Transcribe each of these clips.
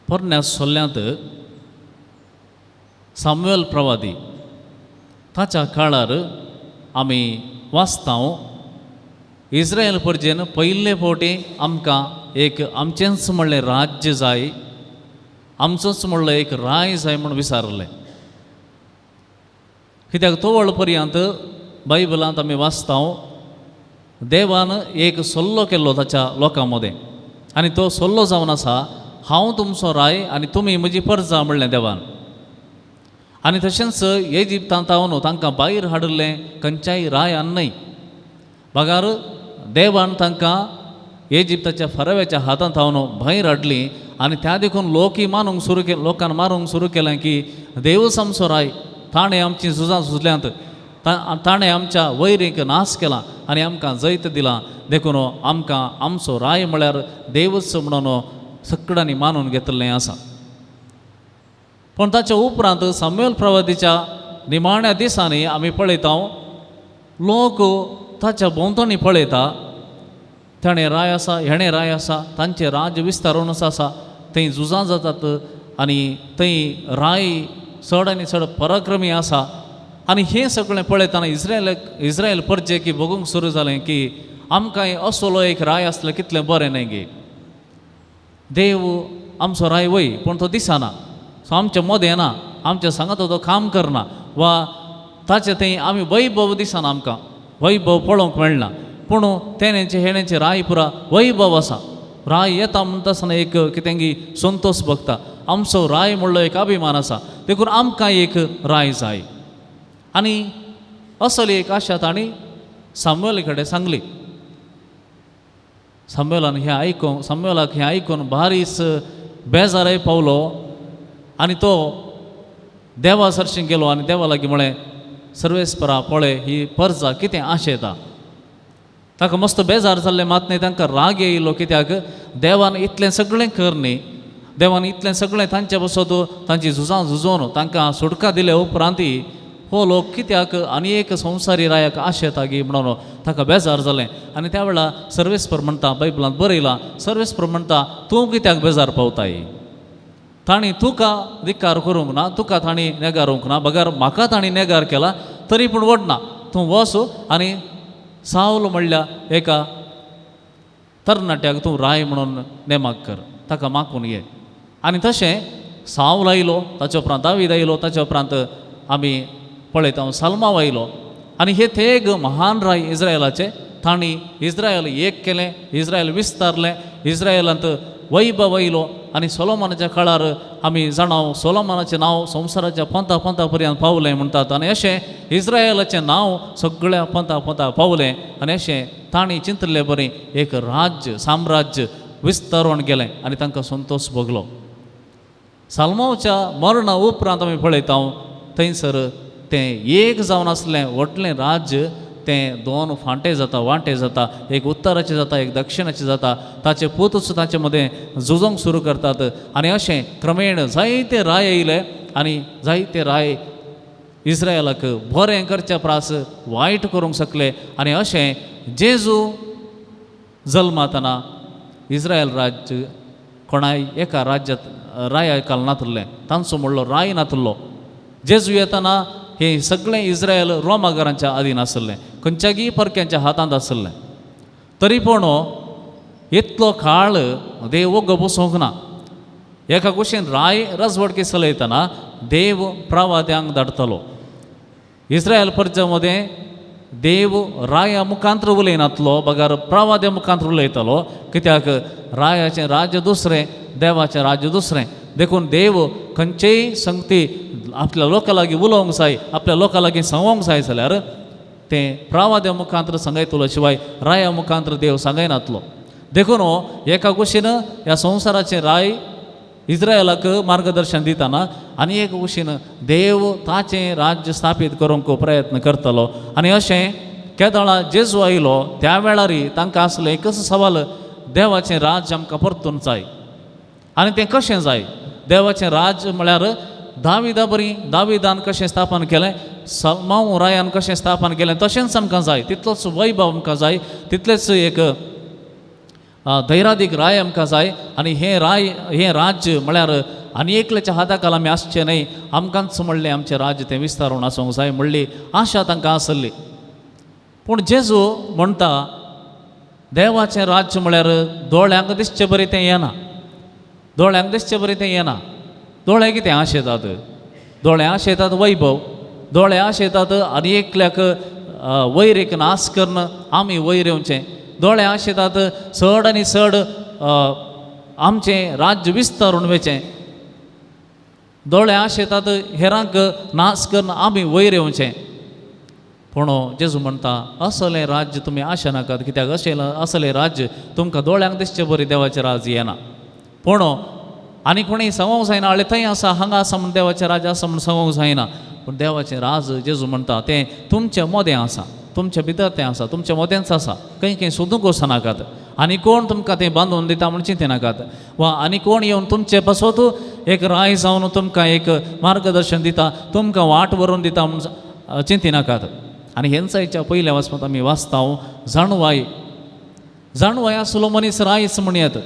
पोरण्या सोल्ल्यांत सामुएल प्रवादी ताच्या काळार आमी वाचतां इस्रायल परजेन पयले फावटी आमकां एक आमचेंच म्हणलें राज्य जाय, आमचोच म्हणलो एक राय जाय म्हूण विचारलें. कित्याक तो वेळ पर्यंत बायबलांत आमी वाचतां देवान एक सल्लो केल्लो ताच्या लोकां मदें आनी तो सल्लो जावन आसा, हांव तुमचो राय आनी तुमी म्हजी परजा म्हणलें देवान. आनी तशेंच इजिप्तांत तांकां भायर हाडिल्लें खंयच्याय रायान न्हय. भागार देवान तांकां इजिप्ताच्या फराव्याच्या हातांत भायर हाडलीं आनी त्या देखून लोकांक मारूंक सुरू केलें की देवच आमचो राय, ताणें आमची झुजां झुजल्यांत, ताणें आमच्या वैरीक नाश केला आनी आमकां जैत दिलां, देखून आमकां आमचो राय म्हळ्यार देवच म्हणून सगळ्यांनी मानून घेतलें आसा. पण ताच्या उपरांत सामुएल प्रवादीच्या निमाण्या दिसांनी आमी पळयता लोक ताच्या भोंवतणी पळयता, ताणें राय आसा, हेणें राय आसा, तांचें राज्य विस्तारून आसा, थंय झुजां जातात आनी थंय राय चड आनी चड पराक्रमी आसा. आनी हें सगळें पळयतना इस्रायल परजे की बगूंक सुरू जालें की आमकांय असलो एक राय आसलो कितलें बरें न्हय गे. देव आमचो राय वय पूण तो दिसना, सो आमच्या मदें ना, आमच्या सांगात तो काम करना, वा ताचे थंय आमी वैभव दिसना, आमकां वैभव पळोवंक मेळना. पूण तेणेंचे हेणेंचे राय पुरा वैभव आसा. राय येता म्हणटा आसतना एक कितेंगी संतोश भोगता, आमचो राय म्हणलो एक अभिमान आसा, देखून आमकां एक राय जाय. आनी असली एक आशा ताणी सामुएला कडेन सांगली. सामुएलाक हें आयकून बारीस बेजारय पावलो आनी तो देवा सरशीं गेलो आनी देवा लागीं म्हळें, सर्वेस्परा पळय ही परजा कितें आशेता. ताका मस्त बेजार जाल्लें, मात न्ही तांकां राग येयलो, कित्याक देवान इतलें सगळें कर न्ही, देवान इतलें सगळें तांचे बसत तांची झुजां झुजोवन तांकां सुटका दिले उपरांती हो लोक कित्याक आनी एक संवसारी रायाक आशेता गी म्हणून ताका बेजार जालें. आनी त्या वेळा सर्वेस्पर म्हणटा, बायबलांत बरयलां, सर्वेस्पर म्हणटा तूं कित्याक बेजार पावताय, ताणी तुका धिक्कार करूंक ना, तुका ताणी नेगारूंक ना, बगार म्हाका ताणी नेगार केला तरी पूण वडना, तूं वच आनी सावल म्हणल्या एका तरणाट्याक तूं राय म्हणून नेमाक कर, ताका मागून ये. आनी तशें सावल आयलो, ताचे उपरांत दावीद आयलो, ताचे उपरांत आमी पळयता सल्मा आयलो. आनी हे तेग महान राय इस्रायलाचे, तांणी इस्रायल एक केलें, इस्रायल विस्तारलें, इस्रायलांत वैभव आयलो. आनी सोलोमनाच्या काळार आमी जाणाव सोलोमनाचें नांव संवसाराच्या पंथा पर्यंत पावलें म्हणटात. आनी अशें इस्रायलाचें नांव सगळ्या पंथा पावलें. आनी अशें तांणी चिंतलें बरें एक साम्राज्य विस्तारून गेलें आनी तांकां संतोश भोगलो. साल्माच्या मरणा उपरांत आमी पळयता थंयसर तें एक जावन आसलें व्हडलें राज्य तें दोन फांटे जाता, वांटे जाता, एक उत्तराचें जाता, एक दक्षिणाचें जाता. ताचे पूतच ताचे मदें झुजोंक सुरू करतात. आनी अशें क्रमेण जायते राय येयले आनी जायते राय इस्रायलाक बरें करच्या प्रास वायट करूंक शकले. आनी अशें जेजू जल्मातना इस्रायल राज्य कोणाय एका राया काल नातल्लें, तांचो म्हणलो राय नातल्लो. जेजू येतना हे सगळें इस्रायल रोमागारांच्या अधीन आसलें, खंयच्याय परक्यांच्या हातांत आसलें. तरी पूण इतलो काळ देव ओग्ग बसोंक ना. एका कुशीन राय रजवडकी चलयतना देव प्रवाद्यांक धाडटलो. इस्रायल परजा मदें देव राया मुखांतर उलयनातलो, बगार प्रवाद्या मुखांतर उलयतलो. कित्याक रायाचें राज्य दुसरें, देवाचें राज्य दुसरें. देखून देव खंयचेय संगती आपल्या लोकां लागीं उलोवंक जाय, आपल्या लोकां लागीं सांगोंक जाय जाल्यार तें प्रवाद्या मुखांतर सांगयतलो, शिवाय राया मुखांतर देव सांगयनातलो. देखून एका कुशीन ह्या संवसाराचें राय इस्रायलाक मार्गदर्शन दितना आनी एक कुशीन देव ताचें राज्य स्थापीत करूंक प्रयत्न करतलो. आनी अशें केदळा जेजू आयलो त्या वेळारी तांकां आसलो एकच सवाल, देवाचें राज्य आमकां परतून जाय. आनी तें कशें जाय? देवाचें राज्य म्हळ्यार दाविदान कशें स्थापन केलें, सल्माऊ रायान कशें स्थापन केलें तशेंच आमकां जाय. तितलोच वैभव आमकां जाय, तितलेच एक धैर्यादीक राय आमकां जाय आनी हें राज्य म्हळ्यार आनी एकल्याच्या हाताखाल आमी आसचे न्हय, आमकांच म्हणलें आमचें राज्य तें विस्तारून आसूंक जाय म्हणली आशा तांकां आसली. पूण जेजू म्हणटा देवाचें राज्य म्हळ्यार दोळ्यांक दिसचें बरें तें येना. दोळ्यांक दिसचें बरें तें येना. दोळे कितें आशेतात? दोळे आशेतात वैभव. दोळे आशेतात आनी एकल्याक वयर एक नाश करून आमी वयर येवचें. दोळे आशेतात चड आनी चड आमचें राज्य विस्तारून वचें. दोळे आशेतात हेरांक नाश करून आमी वयर येवचें. पूण जेजू म्हणटा असलें राज्य तुमी आशा नाकात, कित्याक असलें राज्य तुमकां दोळ्यांक दिसचें बरें देवाचें राज्य येना. पूण आनी कोणी सांगूंक जायना आले थंय आसा हांगा आसा म्हूण देवाचें राज्य आसा म्हूण सांगूंक जायना. पूण देवाचें राज जेजू म्हणटा तें तुमच्या मोदें आसा, तुमच्या भितर तें आसा, तुमच्या मोदेंच आसा. खंय सोदूंक वचनाकात. आनी कोण तुमकां तें बांदून दिता म्हूण चिंतें नाकात. वा आनी कोण येवन तुमचे बसोत एक राय जावन तुमकां एक मार्गदर्शन दिता, तुमकां वाट व्हरून दिता म्हूण चिंतें नाकात. आनी हेंचायच्या पयल्या वचपांत आमी वाचता जाणवाय आसलो मनीस रायच म्हणयात.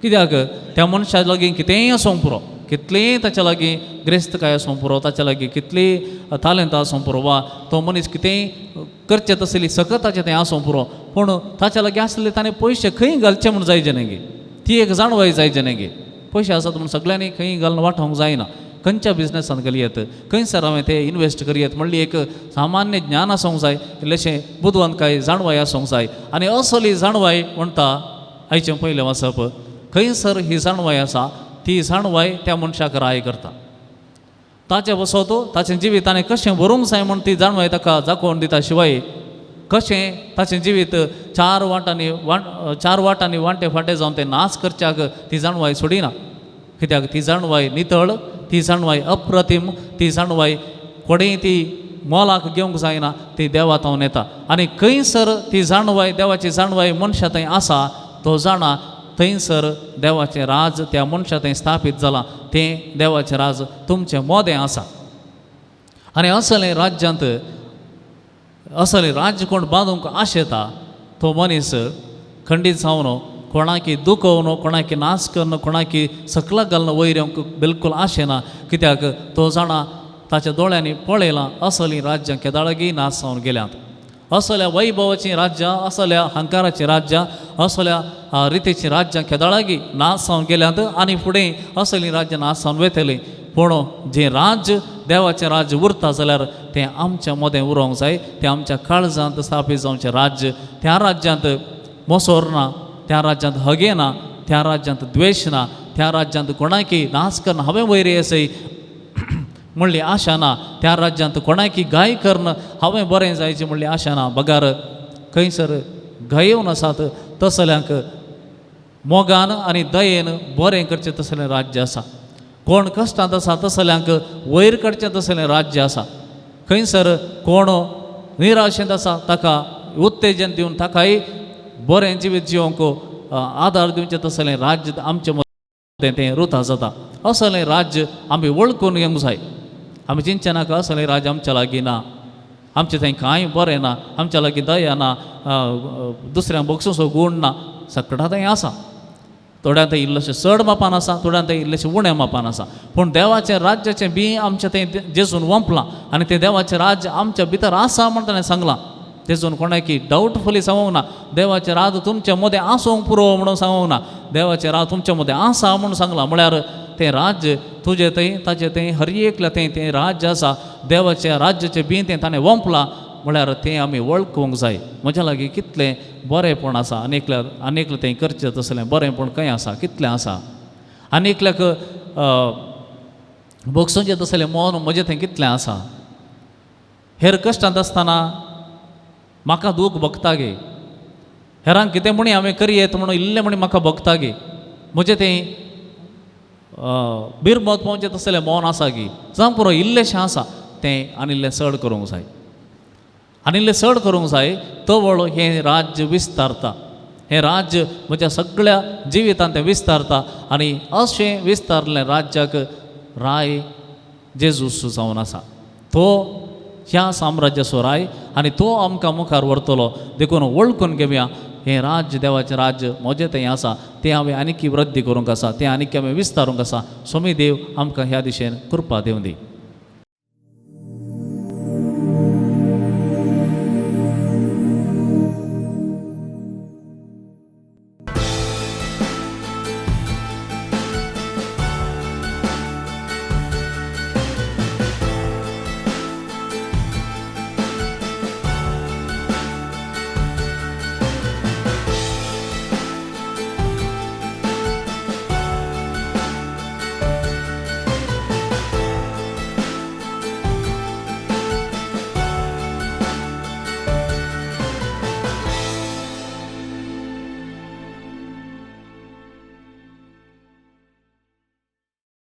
कित्याक त्या मनशा लागीं कितेंय आसूंक पुरो, कितलेंय ताच्या लागीं ग्रेस्तकाय आसूंक पुरो, ताच्या लागीं कितलीं तालेंतां आसूंक पुरो, वा तो मनीस कितेंय करचें तसली सकत ताचें तें आसूंक पुरो, पूण ताच्या लागीं आसले ताणें पयशे खंय घालचे म्हूण जायचे न्ही गे. ती एक जाणवाय जायचे न्ही गे. पयशे आसात म्हूण सगळ्यांनी खंय घालून वाटोवंक जायना. खंयच्या बिजनसांत घालयत, खंयसर हांवें ते इन्वेस्ट करयत म्हणली एक सामान्य ज्ञान आसूंक जाय, इल्लेशें बुदवंतकाय जाणवाय आसूंक जाय. आनी असली जाणवाय म्हणटा आयचें पयलें वचप, खंयसर ही जाणवाय आसा ती जाणवाय त्या मनशाक राय करता. ताचे वसोत ताचें जिवीत ताणें कशें व्हरूंक जाय म्हूण ती जाणवाय ताका दाखोवन दिता. शिवाय कशें ताचें जिवीत चार वाटांनी वांटे फाटें जावन तें नाश करच्याक ती जाणवाय सोडिना. कित्याक ती जाणवाय नितळ, ती जाणवाय अप्रतीम, ती जाणवाय कोणेंय ती मोलाक घेवंक जायना, ती देवातावन येता. आनी खंयसर ती जाणवाय देवाची जाणवाय मनशा थंय आसा तो जाणा थंयसर देवाचें राज त्या मनशा थंय स्थापीत जालां. तें देवाचें राज तुमचें मोदें आसा. आनी असलें राज्यांत असलें राज्य कोण बांदूंक आशेता तो मनीस खंडीत जावन कोणाकी दुखोवन, कोणाकी नाश करून, कोणाकी सकलाक घालून वयर येवंक बिलकूल आशेना. कित्याक तो जाणा ताच्या दोळ्यांनी पळयलां असलीं राज्यां केदाळगी नाश जावन गेल्यांत. असल्या वैभवाचीं राज्यां, असल्या अहंकाराचीं राज्यां, असल्या रितीचीं राज्यां केदाळगी नाश जावन गेल्यांत. आनी फुडें असलीं राज्यां नाश जावन वयतलीं. पूण जें राज्य देवाचें राज्य उरता जाल्यार तें आमच्या मोदें उरोंक जाय. तें आमच्या काळजांत स्थापीत जावचें राज्य. त्या राज्यांत मोसोर ना, त्या राज्यांत हगे ना, त्या राज्यांत द्वेश ना, त्या राज्यांत कोणाकी नाश करना हांवें वयर येसय म्हणली आशा ना. त्या राज्यांत कोणाकी गाय करन हांवें बरें जायचें म्हणली आशा ना. बगार खंयसर गायोवन आसात तसल्यांक मोगान आनी दयेन बरें करचें तसलें राज्य आसा. कोण कश्टांत आसा तसल्यांक वयर काडचें तसलें राज्य आसा. खंयसर कोण निराशेंत आसा ताका उत्तेजन दिवन ताकाय बरें जिवीत जिवंक आदार दिवचें तसलें राज्य आमचें मदें तें रुता जाता. असलें राज्य आमी वळखून घेवंक जाय. आमी चिंतचे नाका असलें राज्य आमच्या लागीं ना, आमचें थंय कांय बरें ना, आमच्या लागीं दया ना, दुसऱ्यांक बक्षुसो गूण ना. सगळ्यां थंय आसा. थोड्यां थंय इल्लेशें चड मापान आसा, थोड्यां थंय इल्लेशें उण्या मापान आसा. पूण देवाचें राज्याचें बी आमचें थंय जेजून वंपलां. आनी तें देवाचें राज्य आमच्या भितर आसा म्हण ताणें सांगलां. तेजून कोणाकी डावटफुली सांगूंक ना. देवाचें राज तुमच्या मदें आसूंक पुरो म्हणून सांगूंक ना. देवाचें राज तुमच्या मदें आसा म्हणून सांगलां. म्हळ्यार तें राज्य तुजें थंय ताचें थंय हर एकल्या थंय तें राज्य आसा. देवाच्या राज्याचें बी तें ताणें वंपलां. म्हळ्यार तें आमी वळखूंक जाय. म्हज्या लागीं कितलें बरेंपण आसा, आनेकलें तें करचें तसलें बरेंपण खंय आसा, कितलें आसा. आनेकल्याक बक्षुचें तसलें मोन म्हजें थंय कितलें आसा. हेर कश्टांत आसतना म्हाका दूख भोगता गे. हेरांक कितें म्हणी हांवें करियेत म्हणून इल्लें म्हणी म्हाका भोगता गे. म्हजें तें बिरमत पावचें तसलें मोन आसा गे. जावं पुरो इल्लेशें आसा तें आनिल्लें चड करूंक जाय. आनिल्लें चड करूंक जाय. तो वळ हें राज्य विस्तारता. हें राज्य म्हज्या सगळ्या जिवितांत तें विस्तारता. आनी अशें विस्तारलें राज्याक राय जेजूस जावन आसा. तो ह्या साम्राज्याचो राय आनी तो आमकां मुखार व्हरतलो. देखून वळखून घेवया हें राज्य देवाचें राज्य म्हजें तें आसा तें हांवें आनीक वृद्धी करूंक आसा तें आनीक हांवें विस्तारूंक आसा स्वामी देव आमकां ह्या दिशेन कृपा दिवं दी.